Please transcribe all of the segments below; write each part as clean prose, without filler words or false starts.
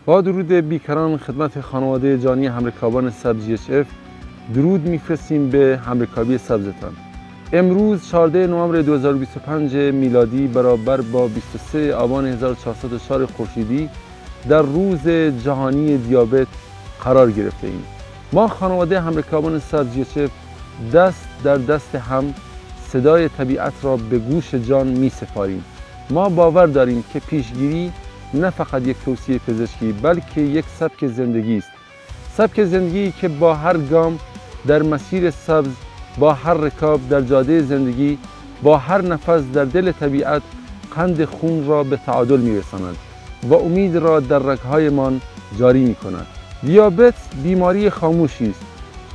با درود بیکران خدمت خانواده جانی همرکابان سبز GHF درود میفرستیم به همرکابی سبزتان. امروز 14 نوامبر 2025 میلادی برابر با 23 آبان 1404 خورشیدی در روز جهانی دیابت قرار گرفته ایم. ما خانواده همرکابان سبز GHF دست در دست هم صدای طبیعت را به گوش جان می سپاریم. ما باور داریم که پیشگیری نه فقط یک توصیه پزشکی بلکه یک سبک زندگی است. سبک زندگی که با هر گام در مسیر سبز، با هر رکاب در جاده زندگی، با هر نفس در دل طبیعت قند خون را به تعادل می‌رساند و امید را در رگ‌هایمان جاری می‌کند. دیابت بیماری خاموشی است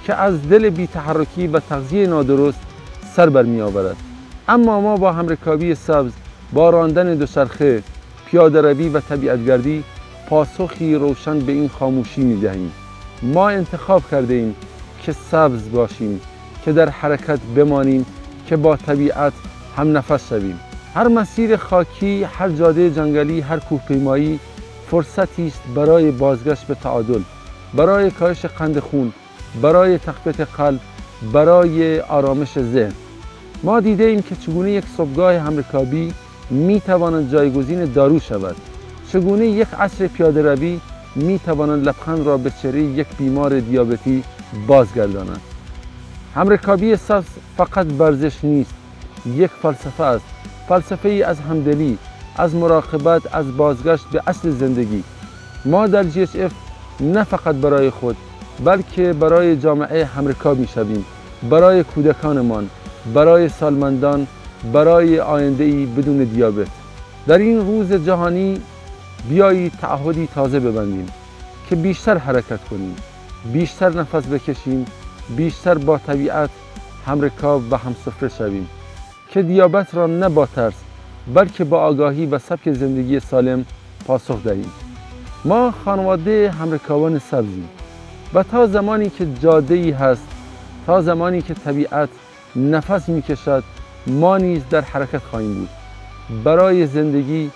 که از دل بی‌تحرکی و تغذیه نادرست سر برمی‌آورد. اما ما با همرکابی سبز، با راندن دوچرخه، پیاده‌روی و طبیعت‌گردی پاسخی روشن به این خاموشی می‌دهیم. ما انتخاب کرده ایم که سبز باشیم، که در حرکت بمانیم، که با طبیعت هم نفس شویم. هر مسیر خاکی، هر جاده جنگلی، هر کوهپیمایی فرصتی است برای بازگشت به تعادل، برای کاهش قند خون، برای تقویت قلب، برای آرامش ذهن. ما دیده ایم که چگونه یک صبحگاه همرکابی می تواند جایگزین دارو شود، چگونه یک عصر پیاده روی می تواند لبخند را به چهره یک بیمار دیابتی بازگرداند. همرکابی سبز فقط ورزش نیست، یک فلسفه است، فلسفه ای از همدلی، از مراقبت، از بازگشت به اصل زندگی. ما در GHF نه فقط برای خود بلکه برای جامعه همرکاب می شویم، برای کودکانمان، برای سالمندان، برای آینده‌ای بدون دیابت. در این روز جهانی بیایید تعهدی تازه ببندیم که بیشتر حرکت کنیم، بیشتر نفس بکشیم، بیشتر با طبیعت همرکاب و همسفره شویم، که دیابت را نه با ترس بلکه با آگاهی و سبک زندگی سالم پاسخ دهیم. ما خانواده همرکابان سبزی و تا زمانی که جاده‌ای هست، تا زمانی که طبیعت نفس می‌کشد، ما نیز در حرکت خواهیم بود، برای زندگی،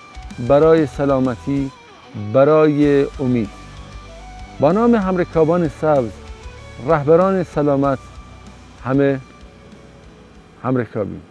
برای سلامتی، برای امید. با نام همرکابان سبز، رهبران سلامت، همه همرکابیم.